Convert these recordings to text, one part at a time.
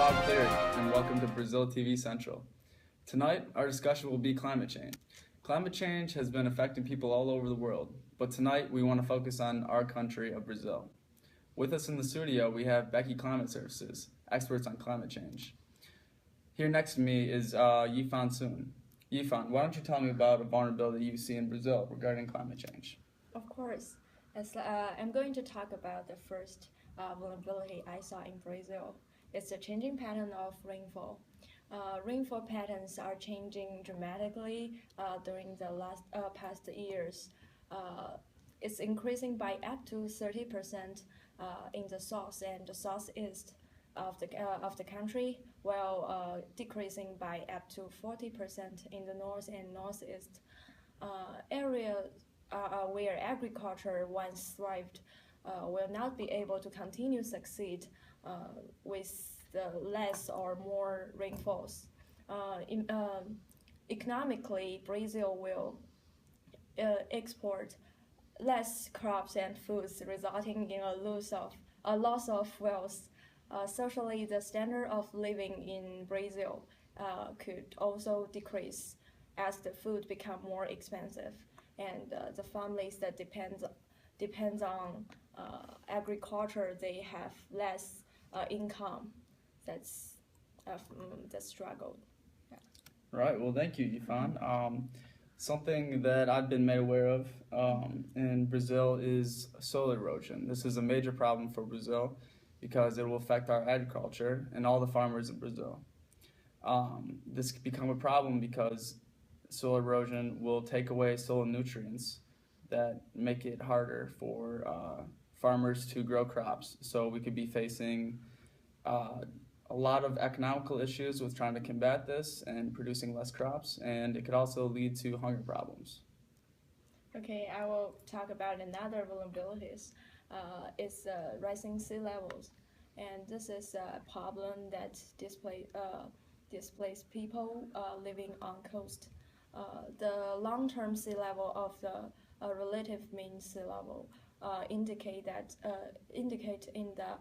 Bob Cleary, and welcome to Brazil TV Central. Tonight, our discussion will be climate change. Climate change has been affecting people all over the world, but tonight we want to focus on our country of Brazil. With us in the studio, we have Becky Climate Services, experts on climate change. Here next to me is Yifan Soon. Yifan, why don't you tell me about a vulnerability you see in Brazil regarding climate change? Of course. I'm going to talk about the first vulnerability I saw in Brazil. It's the changing pattern of rainfall. Rainfall patterns are changing dramatically during the past years. It's increasing by up to 30% in the south and the southeast of the country, while decreasing by up to 40% in the north and northeast. Areas where agriculture once thrived will not be able to continue succeed with the less or more rainfalls. Economically, Brazil will export less crops and foods, resulting in a loss of wealth. Socially, the standard of living in Brazil could also decrease as the food become more expensive, and the families that depends on agriculture, they have less income. That's the struggle. Yeah. Right, well, thank you, Yifan. Something that I've been made aware of in Brazil is soil erosion. This is a major problem for Brazil because it will affect our agriculture and all the farmers in Brazil. This could become a problem because soil erosion will take away soil nutrients that make it harder for farmers to grow crops. So we could be facing a lot of economical issues with trying to combat this and producing less crops, and it could also lead to hunger problems. Okay, I will talk about another vulnerabilities. It's rising sea levels, and this is a problem that displays people living on coast. The long-term sea level of the relative mean sea level indicate in the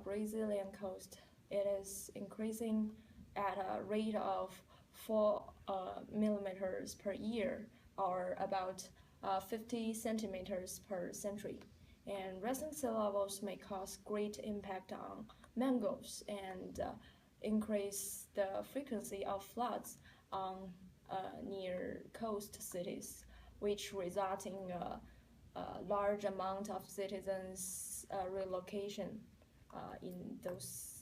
Brazilian coast it is increasing at a rate of 4 millimeters per year, or about 50 centimeters per century. And rising sea levels may cause great impact on mangroves and increase the frequency of floods on near coast cities, which result in a large amount of citizens relocation in those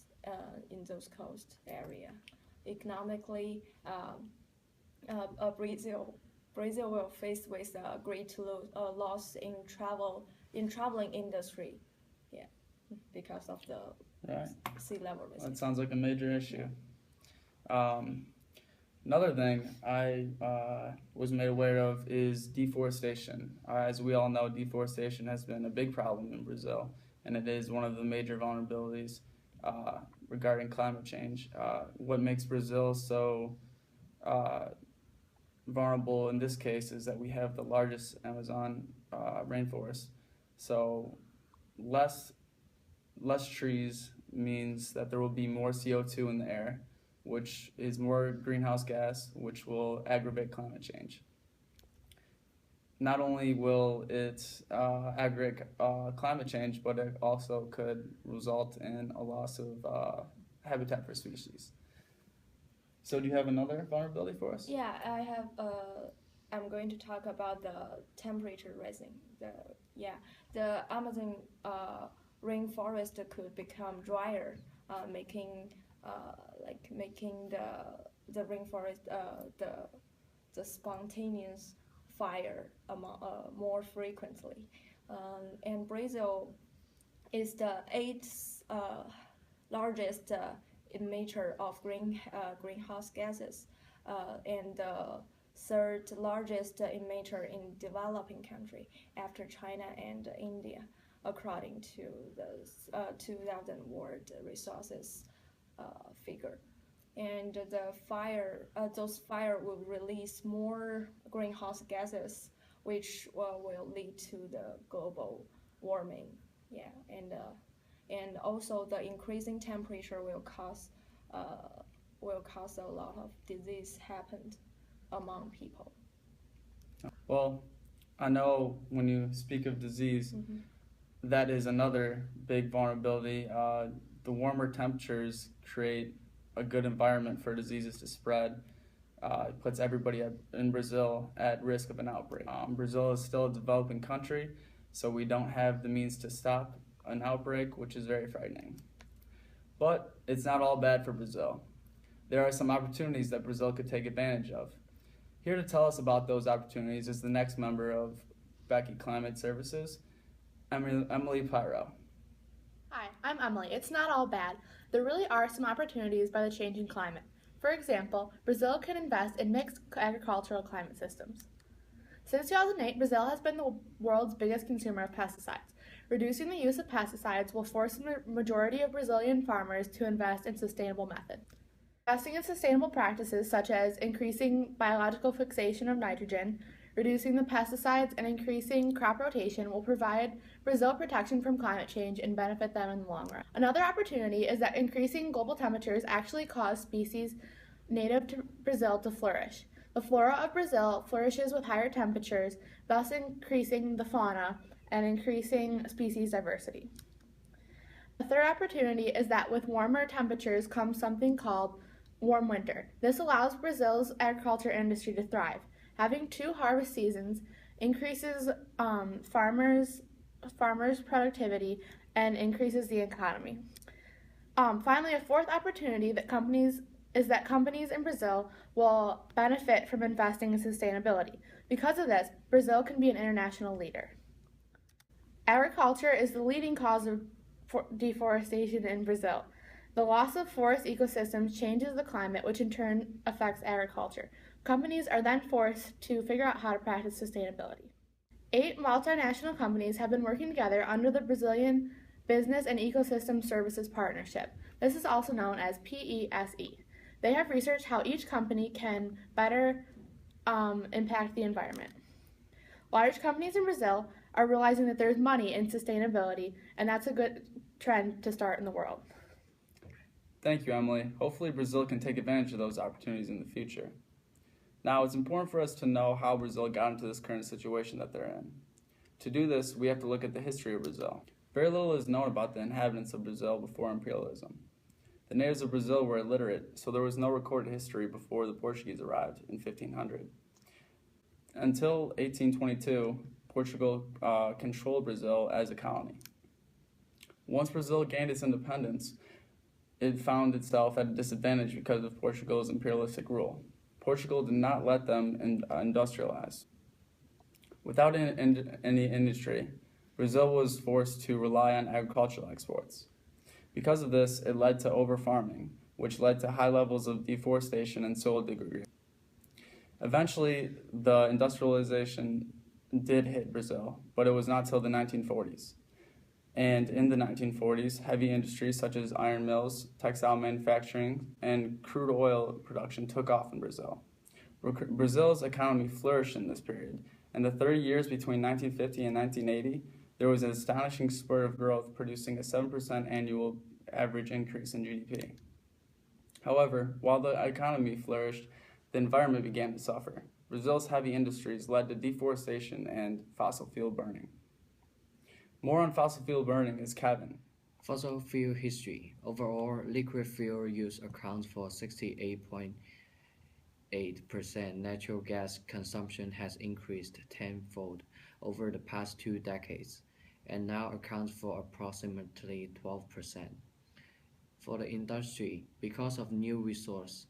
coast area. Economically, Brazil will face with a great loss in traveling industry, yeah, because of the sea level rising. That sounds like a major issue. Another thing I was made aware of is deforestation. As we all know, deforestation has been a big problem in Brazil, and it is one of the major vulnerabilities regarding climate change. What makes Brazil so vulnerable in this case is that we have the largest Amazon rainforest. So less trees means that there will be more CO2 in the air, which is more greenhouse gas, which will aggravate climate change. Not only will it aggravate climate change, but it also could result in a loss of habitat for species. So do you have another vulnerability for us? Yeah, I have. I'm going to talk about the temperature rising. The Amazon rainforest could become drier, making the rainforest the spontaneous fire more frequently. And Brazil is the 8th largest emitter of greenhouse gases, and the 3rd largest emitter in developing country after China and India, according to the 2000 World Resources figure. And those fire will release more greenhouse gases, which will lead to the global warming. Yeah, and also the increasing temperature will cause will cause a lot of disease happen among people. Well, I know when you speak of disease, that is another big vulnerability. The warmer temperatures create a good environment for diseases to spread. It puts everybody in Brazil at risk of an outbreak. Brazil is still a developing country, so we don't have the means to stop an outbreak, which is very frightening. But it's not all bad for Brazil. There are some opportunities that Brazil could take advantage of. Here to tell us about those opportunities is the next member of Becky Climate Services, Emily Pyro. Hi, I'm Emily. It's not all bad. There really are some opportunities by the changing climate. For example, Brazil can invest in mixed agricultural climate systems. Since 2008, Brazil has been the world's biggest consumer of pesticides. Reducing the use of pesticides will force the majority of Brazilian farmers to invest in sustainable methods. Investing in sustainable practices such as increasing biological fixation of nitrogen, reducing the pesticides, and increasing crop rotation will provide Brazil protection from climate change and benefit them in the long run. Another opportunity is that increasing global temperatures actually cause species native to Brazil to flourish. The flora of Brazil flourishes with higher temperatures, thus increasing the fauna and increasing species diversity. The third opportunity is that with warmer temperatures comes something called warm winter. This allows Brazil's agriculture industry to thrive. Having 2 harvest seasons increases farmers' productivity and increases the economy. Finally, a fourth opportunity that companies in Brazil will benefit from investing in sustainability. Because of this, Brazil can be an international leader. Agriculture is the leading cause of deforestation in Brazil. The loss of forest ecosystems changes the climate, which in turn affects agriculture. Companies are then forced to figure out how to practice sustainability. 8 multinational companies have been working together under the Brazilian Business and Ecosystem Services Partnership. This is also known as PESE. They have researched how each company can better impact the environment. Large companies in Brazil are realizing that there's money in sustainability, and that's a good trend to start in the world. Thank you, Emily. Hopefully Brazil can take advantage of those opportunities in the future. Now, it's important for us to know how Brazil got into this current situation that they're in. To do this, we have to look at the history of Brazil. Very little is known about the inhabitants of Brazil before imperialism. The natives of Brazil were illiterate, so there was no recorded history before the Portuguese arrived in 1500. Until 1822, Portugal controlled Brazil as a colony. Once Brazil gained its independence, it found itself at a disadvantage because of Portugal's imperialistic rule. Portugal did not let them industrialize. Without any industry, Brazil was forced to rely on agricultural exports. Because of this, it led to over-farming, which led to high levels of deforestation and soil degradation. Eventually, the industrialization did hit Brazil, but it was not till the 1940s. And in the 1940s, heavy industries such as iron mills, textile manufacturing, and crude oil production took off in Brazil. Brazil's economy flourished in this period. In the 30 years between 1950 and 1980, there was an astonishing spurt of growth, producing a 7% annual average increase in GDP. However, while the economy flourished, the environment began to suffer. Brazil's heavy industries led to deforestation and fossil fuel burning. More on fossil fuel burning is Kevin. Fossil fuel history. Overall, liquid fuel use accounts for 68.8%. Natural gas consumption has increased tenfold over the past 2 decades and now accounts for approximately 12%. For the industry, because of new resource,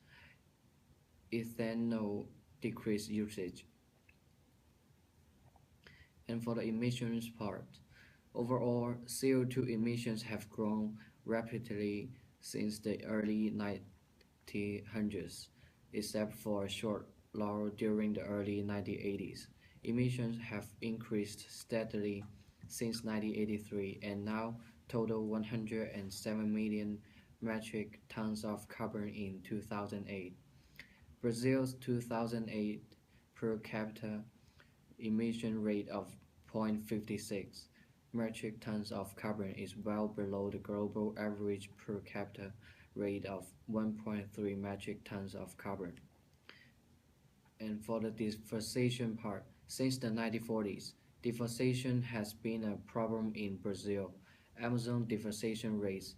ethanol decreased usage. And for the emissions part, overall, CO2 emissions have grown rapidly since the early 1900s, except for a short lull during the early 1980s. Emissions have increased steadily since 1983 and now total 107 million metric tons of carbon in 2008. Brazil's 2008 per capita emission rate of 0.56 metric tons of carbon is well below the global average per capita rate of 1.3 metric tons of carbon. And for the deforestation part, since the 1940s, deforestation has been a problem in Brazil. Amazon deforestation rates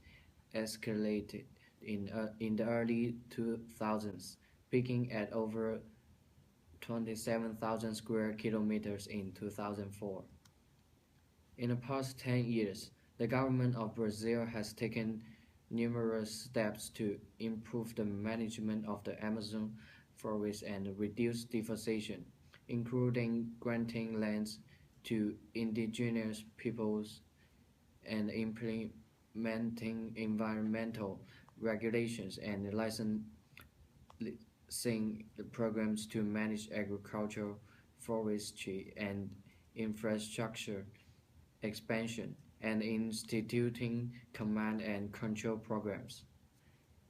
escalated in the early 2000s, peaking at over 27,000 square kilometers in 2004. In the past 10 years, the government of Brazil has taken numerous steps to improve the management of the Amazon forest and reduce deforestation, including granting lands to indigenous peoples and implementing environmental regulations and licensing programs to manage agriculture, forestry, and infrastructure expansion, and instituting command and control programs.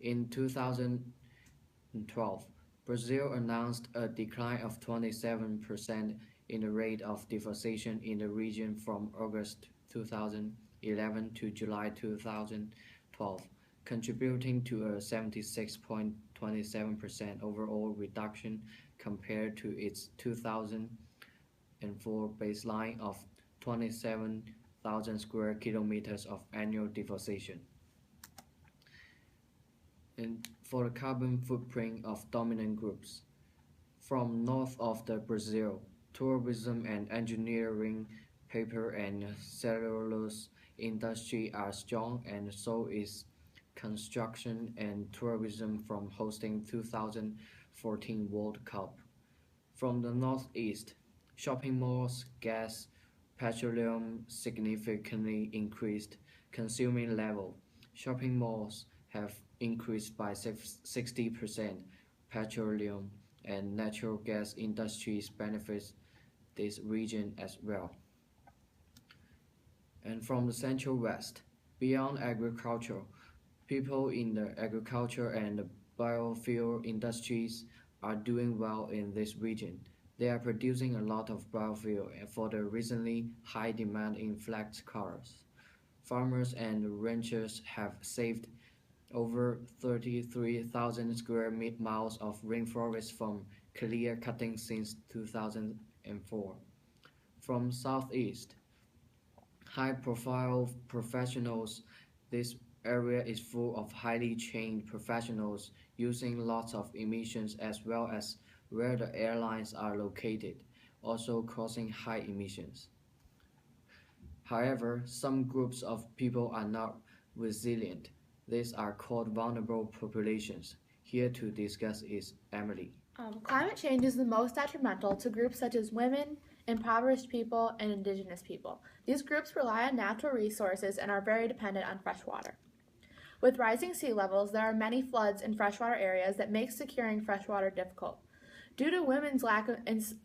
In 2012, Brazil announced a decline of 27% in the rate of deforestation in the region from August 2011 to July 2012, contributing to a 76.27% overall reduction compared to its 2004 baseline of 27,000 square kilometers of annual deforestation. And for the carbon footprint of dominant groups, from north of the Brazil, tourism and engineering, paper and cellulose industry are strong, and so is construction and tourism from hosting 2014 World Cup. From the northeast, shopping malls, gas, petroleum significantly increased consuming level. Shopping malls have increased by 60%. Petroleum and natural gas industries benefit this region as well. And from the Central West, beyond agriculture, people in the agriculture and the biofuel industries are doing well in this region. They are producing a lot of biofuel for the recently high demand in flex cars. Farmers and ranchers have saved over 33,000 square miles of rainforest from clear cutting since 2004. From Southeast, high-profile professionals, this area is full of highly trained professionals using lots of emissions as well as where the airlines are located, also causing high emissions. However, some groups of people are not resilient. These are called vulnerable populations. Here to discuss is Emily. Climate change is the most detrimental to groups such as women, impoverished people, and indigenous people. These groups rely on natural resources and are very dependent on fresh water. With rising sea levels, there are many floods in freshwater areas that make securing fresh water difficult. Due to women's lack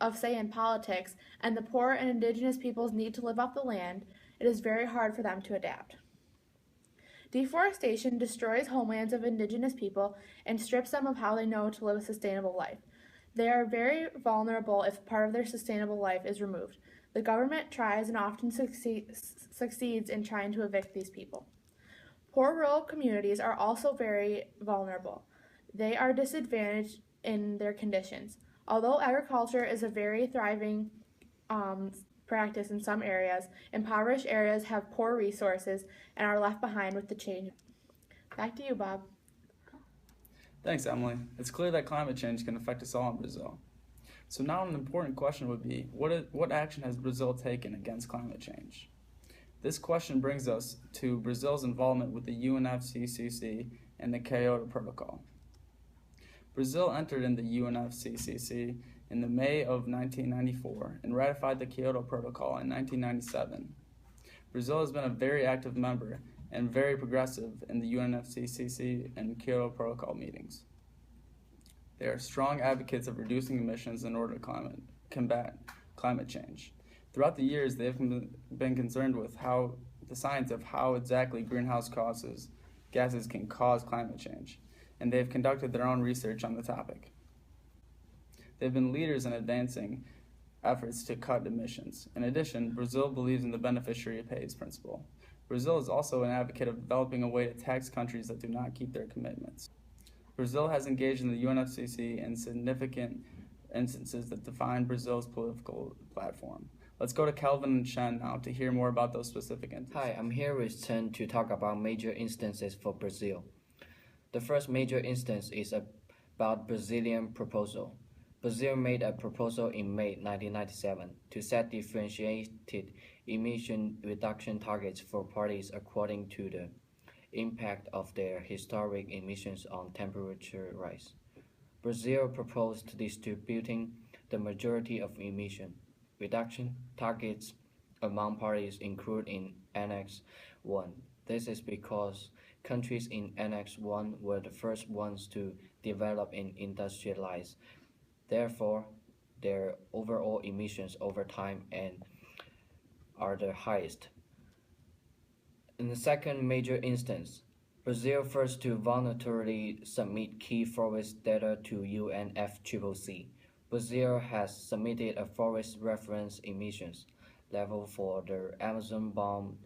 of say in politics and the poor and indigenous people's need to live off the land, it is very hard for them to adapt. Deforestation destroys homelands of indigenous people and strips them of how they know to live a sustainable life. They are very vulnerable if part of their sustainable life is removed. The government tries and often succeeds in trying to evict these people. Poor rural communities are also very vulnerable. They are disadvantaged in their conditions. Although agriculture is a very thriving practice in some areas, impoverished areas have poor resources and are left behind with the change. Back to you, Bob. Thanks, Emily. It's clear that climate change can affect us all in Brazil. So now an important question would be, what action has Brazil taken against climate change? This question brings us to Brazil's involvement with the UNFCCC and the Kyoto Protocol. Brazil entered in the UNFCCC in the May of 1994 and ratified the Kyoto Protocol in 1997. Brazil has been a very active member and very progressive in the UNFCCC and Kyoto Protocol meetings. They are strong advocates of reducing emissions in order to combat climate change. Throughout the years, they have been concerned with the science of how exactly greenhouse gases can cause climate change, and they have conducted their own research on the topic. They've been leaders in advancing efforts to cut emissions. In addition, Brazil believes in the beneficiary pays principle. Brazil is also an advocate of developing a way to tax countries that do not keep their commitments. Brazil has engaged in the UNFCCC in significant instances that define Brazil's political platform. Let's go to Calvin and Chen now to hear more about those specific instances. Hi, I'm here with Chen to talk about major instances for Brazil. The first major instance is about Brazilian proposal. Brazil made a proposal in May 1997 to set differentiated emission reduction targets for parties according to the impact of their historic emissions on temperature rise. Brazil proposed distributing the majority of emission reduction targets among parties included in Annex 1. This is because countries in Annex 1 were the first ones to develop and industrialize. Therefore, their overall emissions over time and are the highest. In the second major instance, Brazil first to voluntarily submit key forest data to UNFCCC. Brazil has submitted a forest reference emissions level for the Amazon bomb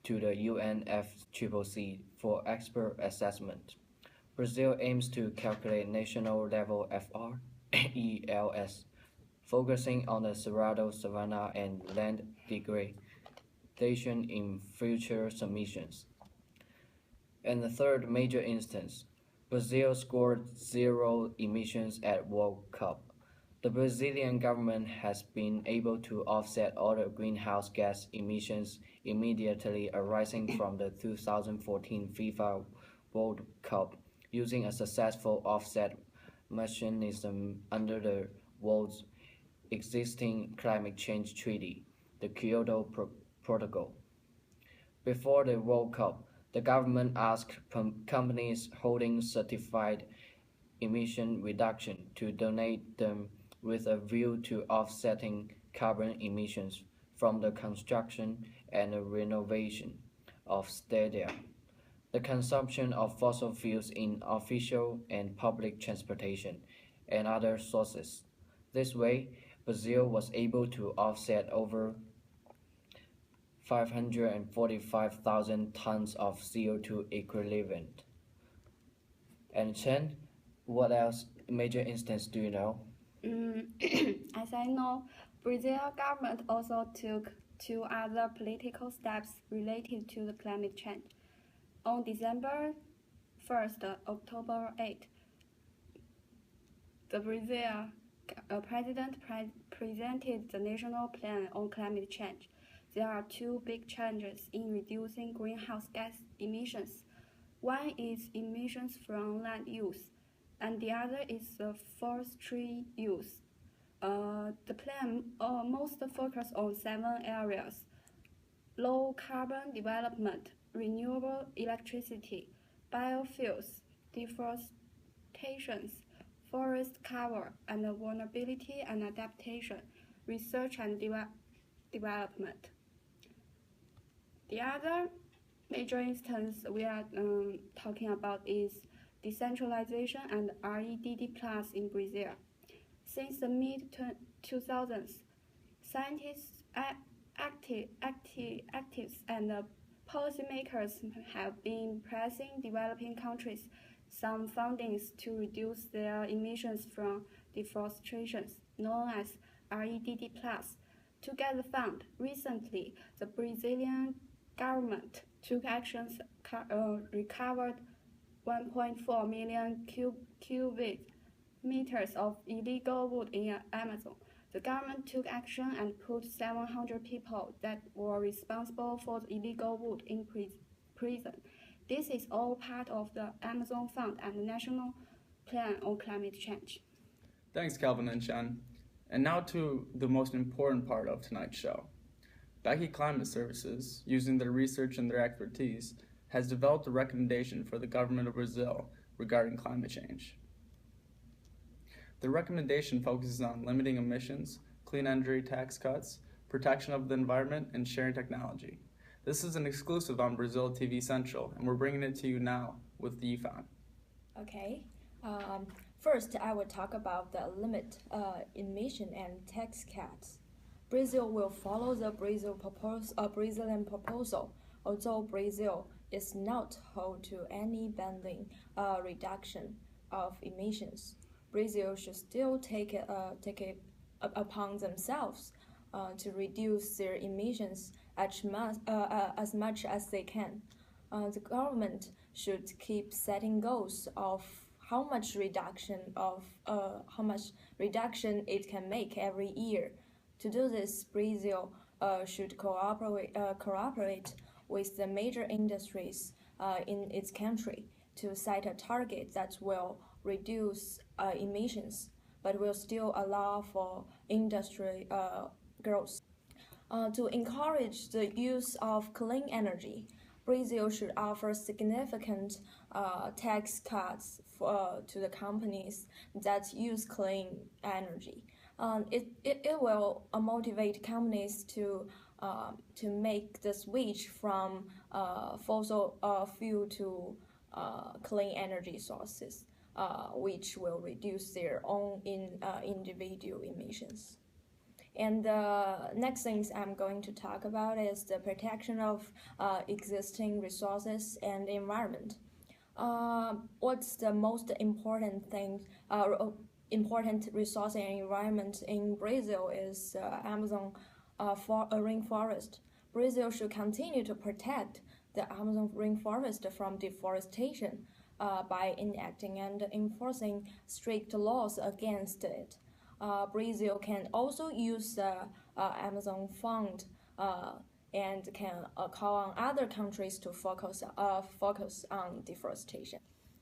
to the UNFCCC for expert assessment. Brazil aims to calculate national level FR/ELS, focusing on the Cerrado savanna and land degradation in future submissions. In the third major instance, Brazil scored zero emissions at World Cup. The Brazilian government has been able to offset all the greenhouse gas emissions immediately arising from the 2014 FIFA World Cup using a successful offset mechanism under the world's existing climate change treaty, the Kyoto Protocol. Before the World Cup, the government asked companies holding certified emission reduction to donate them with a view to offsetting carbon emissions from the construction and the renovation of stadia, the consumption of fossil fuels in official and public transportation, and other sources. This way, Brazil was able to offset over 545,000 tons of CO2 equivalent. And Chen, what else major instance do you know? As I know, Brazil government also took two other political steps related to the climate change. On December 1st, October 8th, the Brazil president presented the national plan on climate change. There are two big changes in reducing greenhouse gas emissions. One is emissions from land use, and the other is forestry use. The plan most focus on 7 areas: low carbon development, renewable electricity, biofuels, deforestation, forest cover, and vulnerability and adaptation, research and development. The other major instance we are talking about is decentralization and REDD plus in Brazil. Since the mid-2000s, scientists, activists, and policymakers have been pressing developing countries some fundings to reduce their emissions from deforestation, known as REDD plus. To get the fund, recently the Brazilian government took actions, recovered 1.4 million cubic meters of illegal wood in Amazon. The government took action and put 700 people that were responsible for the illegal wood in prison. This is all part of the Amazon Fund and the National Plan on Climate Change. Thanks, Calvin and Chen. And now to the most important part of tonight's show. Becky Climate Services, using their research and their expertise, has developed a recommendation for the government of Brazil regarding climate change. The recommendation focuses on limiting emissions, clean energy tax cuts, protection of the environment, and sharing technology. This is an exclusive on Brazil TV Central, and we're bringing it to you now with Yifan. Okay. First, I will talk about the limit emission and tax cuts. Brazil will follow the Brazilian proposal although Brazil is not held to any binding reduction of emissions, Brazil should still take it upon themselves to reduce their emissions as much as they can. The government should keep setting goals of how much reduction it can make every year. To do this, Brazil should cooperate with the major industries in its country to set a target that will reduce emissions, but will still allow for industry growth. To encourage the use of clean energy, Brazil should offer significant tax cuts to the companies that use clean energy. It will motivate companies to make the switch from fossil fuel to clean energy sources, which will reduce their own individual emissions. And the next things I'm going to talk about is the protection of existing resources and environment. What's the most important thing, important resource and environment in Brazil is Amazon rainforest. Brazil should continue to protect the Amazon rainforest from deforestation by enacting and enforcing strict laws against it. Brazil can also use the Amazon Fund and can call on other countries to focus on deforestation.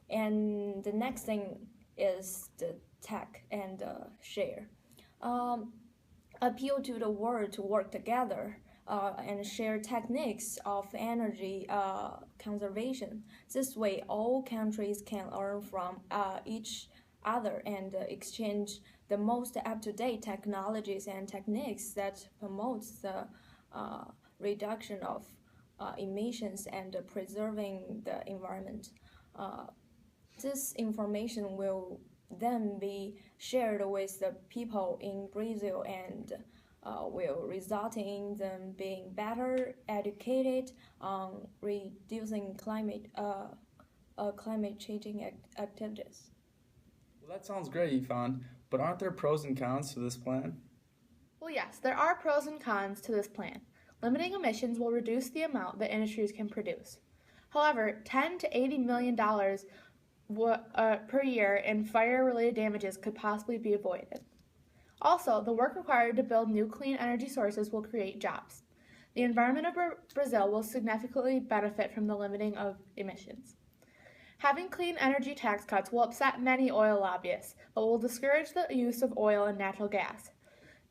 And the next thing is the tech and share. Appeal to the world to work together and share techniques of energy conservation. This way, all countries can learn from each other and exchange the most up-to-date technologies and techniques that promotes the reduction of emissions and preserving the environment. This information will then be shared with the people in Brazil and will result in them being better educated on reducing climate changing activities. Well, that sounds great, Yvonne, but aren't there pros and cons to this plan? Well, yes, there are pros and cons to this plan. Limiting emissions will reduce the amount that industries can produce. However, $10 to $80 million per year in fire-related damages could possibly be avoided. Also, the work required to build new clean energy sources will create jobs. The environment of Brazil will significantly benefit from the limiting of emissions. Having clean energy tax cuts will upset many oil lobbyists, but will discourage the use of oil and natural gas.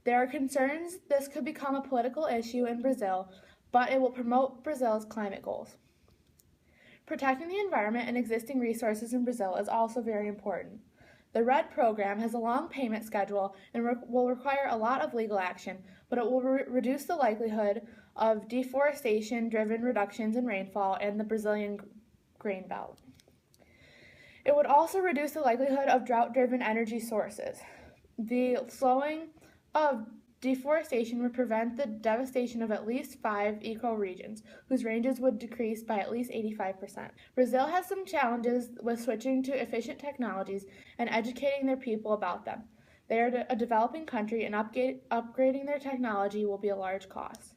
There are concerns this could become a political issue in Brazil, but it will promote Brazil's climate goals. Protecting the environment and existing resources in Brazil is also very important. The RED program has a long payment schedule and will require a lot of legal action, but it will reduce the likelihood of deforestation-driven reductions in rainfall in the Brazilian grain belt. It would also reduce the likelihood of drought-driven energy sources. The slowing of deforestation would prevent the devastation of at least 5 ecoregions, whose ranges would decrease by at least 85%. Brazil has some challenges with switching to efficient technologies and educating their people about them. They are a developing country, and upgrading their technology will be a large cost.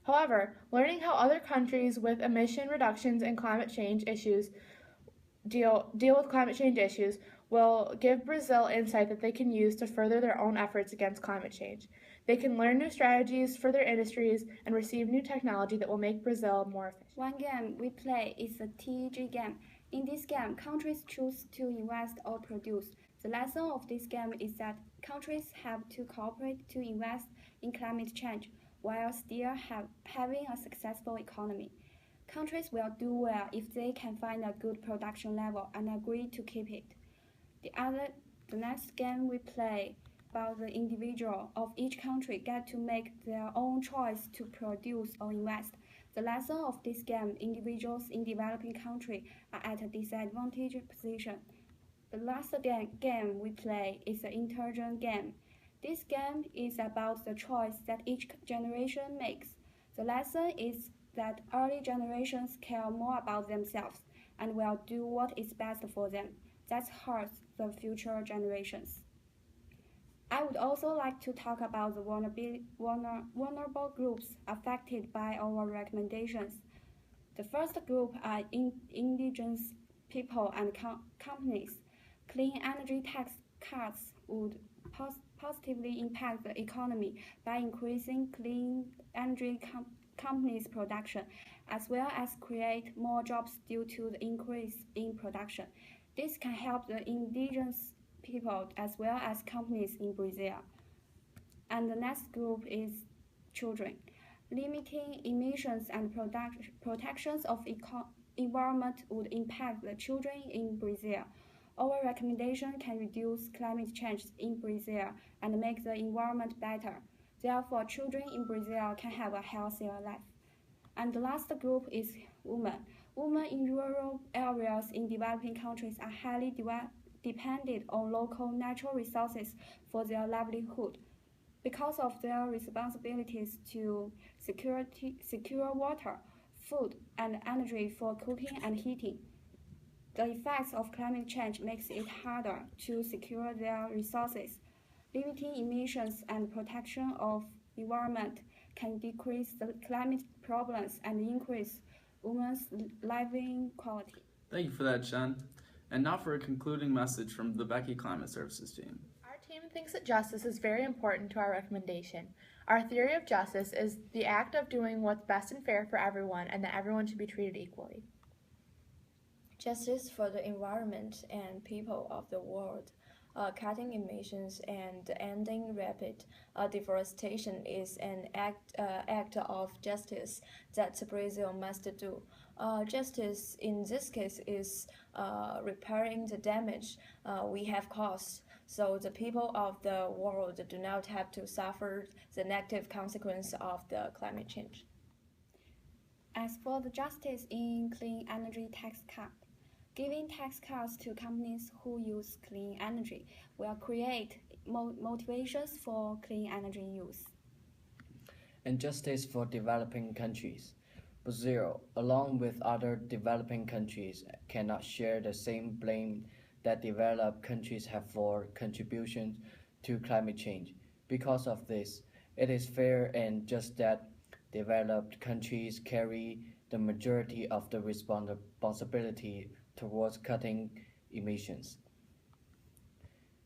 However, learning how other countries with emission reductions and climate change issues deal with climate change issues will give Brazil insight that they can use to further their own efforts against climate change. They can learn new strategies for their industries and receive new technology that will make Brazil more efficient. One game we play is the TEG game. In this game, countries choose to invest or produce. The lesson of this game is that countries have to cooperate to invest in climate change while still having a successful economy. Countries will do well if they can find a good production level and agree to keep it. The next game we play about the individual of each country get to make their own choice to produce or invest. The lesson of this game, individuals in developing countries are at a disadvantaged position. The last game we play is the intelligent game. This game is about the choice that each generation makes. The lesson is that early generations care more about themselves and will do what is best for them. That hurts the future generations. I would also like to talk about the vulnerable groups affected by our recommendations. The first group are indigenous people and companies. Clean energy tax cuts would positively impact the economy by increasing clean energy companies' production, as well as create more jobs due to the increase in production. This can help the indigenous people as well as companies in Brazil. And the next group is children. Limiting emissions and protections of environment would impact the children in Brazil. Our recommendation can reduce climate change in Brazil and make the environment better. Therefore, children in Brazil can have a healthier life. And the last group is women. Women in rural areas in developing countries are highly dependent on local natural resources for their livelihood. Because of their responsibilities to secure water, food, and energy for cooking and heating, the effects of climate change makes it harder to secure their resources. Limiting emissions and protection of environment can decrease the climate problems and increase women's living quality. Thank you for that, Jen. And now for a concluding message from the Becky Climate Services team. Our team thinks that justice is very important to our recommendation. Our theory of justice is the act of doing what's best and fair for everyone and that everyone should be treated equally. Justice for the environment and people of the world. Cutting emissions and ending rapid deforestation is an act of justice that Brazil must do. Justice in this case is repairing the damage we have caused, so the people of the world do not have to suffer the negative consequence of the climate change. As for the justice in clean energy tax cut, giving tax cuts to companies who use clean energy will create motivations for clean energy use. And justice for developing countries. Brazil, along with other developing countries, cannot share the same blame that developed countries have for contributions to climate change. Because of this, it is fair and just that developed countries carry the majority of the responsibility towards cutting emissions.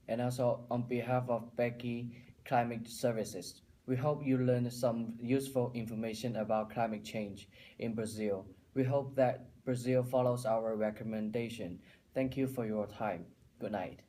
And also, on behalf of Becky Climate Services, we hope you learned some useful information about climate change in Brazil. We hope that Brazil follows our recommendation. Thank you for your time. Good night.